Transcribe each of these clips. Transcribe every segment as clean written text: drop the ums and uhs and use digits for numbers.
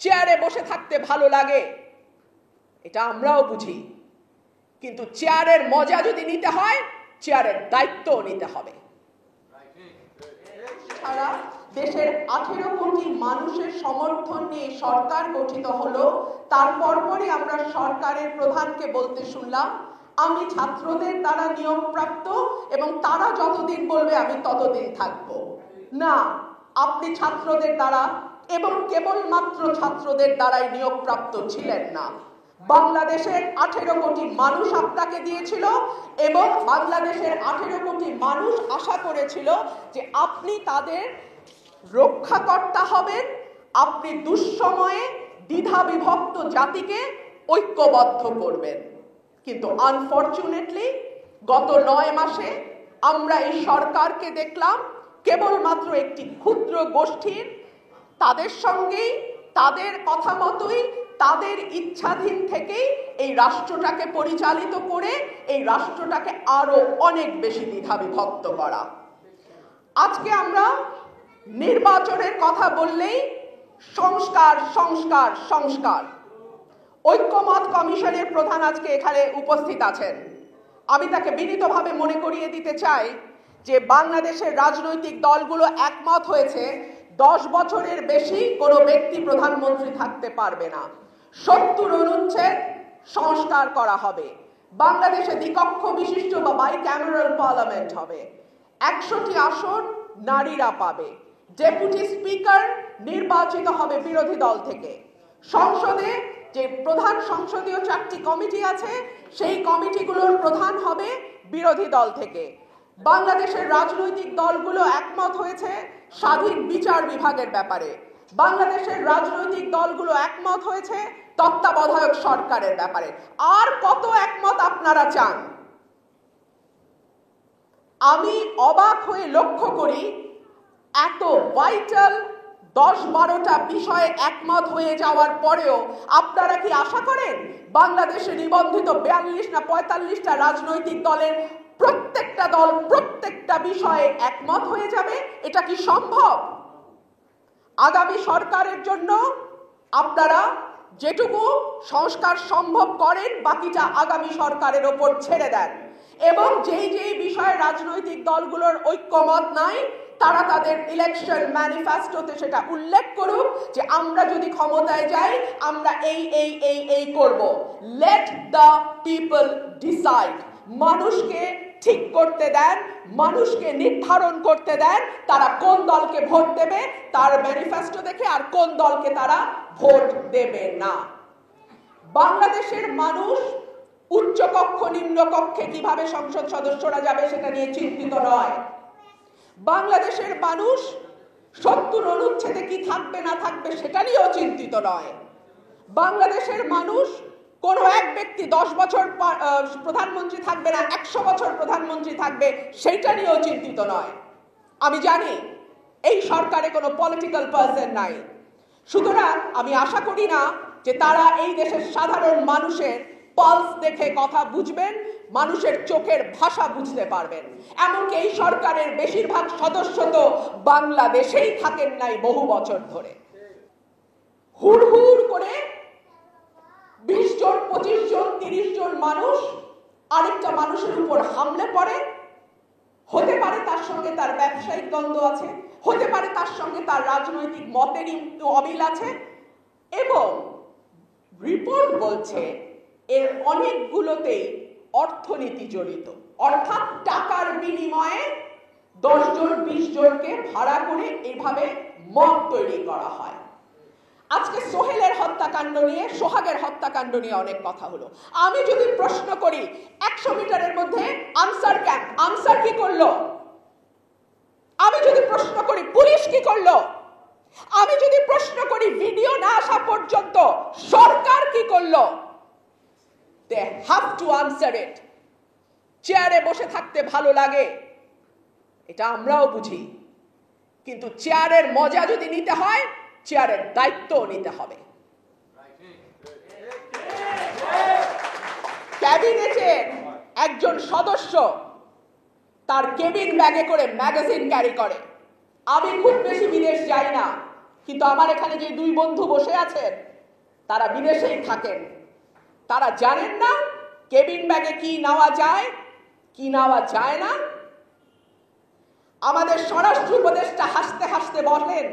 চেয়ারে বসে থাকতে ভালো লাগে, এটা আমরাও বুঝি, কিন্তু চেয়ারের মজা যদি নিতে হয় চেয়ারের দায়িত্ব নিতে হবে। সারা দেশের 18 কোটি মানুষের সমর্থন নিয়ে সরকার গঠিত হলো, তারপর পরই আমরা সরকারের প্রধানকে বলতে শুনলাম, আমি ছাত্রদের দ্বারা নিয়োগপ্রাপ্ত এবং তারা যতদিন বলবে আমি ততদিন থাকব। না, আপনি ছাত্রদের দ্বারা এবং কেবলমাত্র ছাত্রদের দ্বারাই নিয়োগপ্রাপ্ত ছিলেন না। বাংলাদেশের 18 কোটি মানুষ আপনাকে দিয়েছিল এবং বাংলাদেশের 18 কোটি মানুষ আশা করেছিল যে আপনি তাদের রক্ষাকর্তা হবেন, আপনি দুঃসময়ে দ্বিধা বিভক্ত জাতিকে ঐক্যবদ্ধ করবেন। কিন্তু আনফরচুনেটলি গত 9 মাসে আমরা এই সরকারকে দেখলাম কেবলমাত্র একটি ক্ষুদ্র গোষ্ঠীর, তাদের সঙ্গেই তাদের কথা মতোই তাদের ইচ্ছাধীন থেকেই এই রাষ্ট্রটাকে পরিচালিত করে এই রাষ্ট্রটাকে আরো অনেক বেশি দ্বিধা বিভক্ত করা। আজকে আমরা নির্বাচনের কথা বললেই সংস্কার সংস্কার সংস্কার। ঐক্যমত কমিশনের প্রধান আজকে এখানে উপস্থিত আছেন। আমি তাকে বিনীতভাবে মনে করিয়ে দিতে চাই যে বাংলাদেশের রাজনৈতিক দলগুলো একমত হয়েছে 10 বছরের বেশি কোনো ব্যক্তি প্রধানমন্ত্রী থাকতে পারবে না। 70 অনুচ্ছেদ সংস্কার করা হবে। বাংলাদেশে দ্বিকক্ষ বিশিষ্ট বা বাইক্যামেরাল পার্লামেন্ট হবে। 100টি আসন নারীরা পাবে। ডেপুটি স্পিকার নির্বাচিত হবে বিরোধী দল থেকে। সংসদে যে প্রধান সংসদীয় 4টি কমিটি আছে সেই কমিটিগুলোর প্রধান হবে বিরোধী দল থেকে। বাংলাদেশের রাজনৈতিক দলগুলো একমত হয়েছে স্বাধীন বিচার বিভাগের ব্যাপারে। বাংলাদেশের রাজনৈতিক দলগুলো একমত হয়েছে তত্ত্বাবধায়ক সরকারের ব্যাপারে। আর কত একমত আপনারা চান? আমি অবাক হয়ে লক্ষ্য করি এত ভাইটাল 10-12টা বিষয়ে একমত হয়ে যাওয়ার পরেও আপনারা কি আশা করেন বাংলাদেশে নিবন্ধিত 42 না 45টা রাজনৈতিক দলের প্রত্যেকটা দল প্রত্যেকটা বিষয়ে একমত হয়ে যাবে? এটা কি সম্ভব? আগামী সরকারের জন্য আপনারা যেটুকু সংস্কার সম্ভব করেন বাকিটা আগামী সরকারের ওপর ছেড়ে দেন এবং যেই যেই বিষয়ে রাজনৈতিক দলগুলোর ঐক্যমত নাই তারা তাদের ইলেকশন ম্যানিফেস্টোতে সেটা উল্লেখ করুক যে আমরা যদি ক্ষমতায় যাই আমরা এই করব। Let the people decide. মানুষকে ঠিক করতে দেন, মানুষকে নির্ধারণ করতে দেন তারা কোন দলকে ভোট দেবে তার ম্যানিফেস্টো দেখে আর কোন দলকে তারা ভোট দেবে না। বাংলাদেশের মানুষ উচ্চকক্ষ নিম্নকক্ষে কিভাবে সংসদ সদস্যরা যাবে সেটা নিয়ে চিন্তিত নয়। বাংলাদেশের মানুষ 70 অনুচ্ছেদে কি থাকবে না থাকবে সেটা নিয়েও চিন্তিত নয়। বাংলাদেশের মানুষ কোন এক ব্যক্তি 10 বছর প্রধানমন্ত্রী থাকবে না 100 বছর প্রধানমন্ত্রী থাকবে সেটা নিয়েও চিন্তিত নয়। আমি জানি এই সরকারে কোনো পলিটিক্যাল পার্সন নাই, সুতরাং আমি আশা করি না যে তারা এই দেশের সাধারণ মানুষের পালস দেখে কথা বুঝবেন, মানুষের চোখের ভাষা বুঝতে পারবেন। এমনকি এই সরকারের বেশিরভাগ সদস্য তো বাংলাদেশেই থাকেন নাই বহু বছর ধরে। হুড়হুড় করে 20 জন 25 জন 30 জন মানুষ আরেকটা মানুষের উপর হামলে পড়ে। হতে পারে তার সঙ্গে তার ব্যবসায়িক দ্বন্দ্ব আছে, হতে পারে তার সঙ্গে তার রাজনৈতিক মতের অমিল আছে এবং রিপোর্ট বলছে এর অনেকগুলোতেই অর্থনীতি জড়িত, অর্থাৎ টাকার বিনিময়ে 10 জন 20 জনকে ভাড়া করে এইভাবে মব তৈরি করা হয়। আজকে সোহেলের হত্যাকাণ্ড নিয়ে, সোহাগের হত্যাকাণ্ড নিয়ে অনেক কথা হলো। আমি যদি প্রশ্ন করি 100 মিটারের মধ্যে আনসার ক্যাম্প, আনসার কি করলো? আমি যদি প্রশ্ন করি পুলিশ কি করলো? আমি যদি প্রশ্ন করি ভিডিও না আসা পর্যন্ত সরকার কি করলো? They have to answer it. চেয়ারে বসে থাকতে ভালো লাগে, এটা আমরাও বুঝি, কিন্তু চেয়ারের মজা যদি নিতে হয় চেয়ারের দায়িত্ব নিতে হবে। ক্যাবিনেটের একজন সদস্য তার কেবিন ব্যাগে করে ম্যাগাজিন ক্যারি করে। আমি খুব বেশি বিদেশ যাই না, কিন্তু আমার এখানে যে দুই বন্ধু বসে আছেন তারা বিদেশেই থাকেন, তারা জানেন না কেবিন ব্যাগে কি নেওয়া যায় কি নেওয়া যায় না। আমাদের স্বরাষ্ট্র উপদেষ্টা হাসতে হাসতে বলেন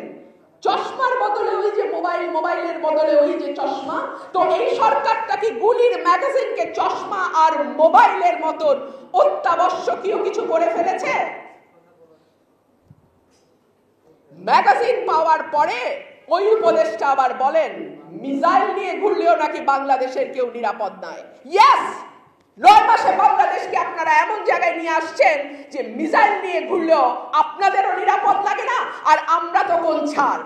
চশমার বদলে ওই যে মোবাইল, মোবাইলের বদলে ওই যে চশমা। তো এই সরকারটা কি গুলির ম্যাগাজিনকে চশমা আর মোবাইলের মতন অত্যাবশ্যকীয় কিছু করে ফেলেছে? ম্যাগাজিন পাওয়ার পরে ওই উপদেষ্টা আবার বলেন মিসাইল নিয়ে ঘুরলেও নাকি বাংলাদেশের কেউ নিরাপদ নয়। ইয়েস, 9 মাসে বাংলাদেশকে আপনারা এমন জায়গায় নিয়ে আসছেন যে মিসাইল নিয়ে ঘুরলেও আপনাদেরও নিরাপদ লাগে না, আর আমরা তো কোন ছাড়।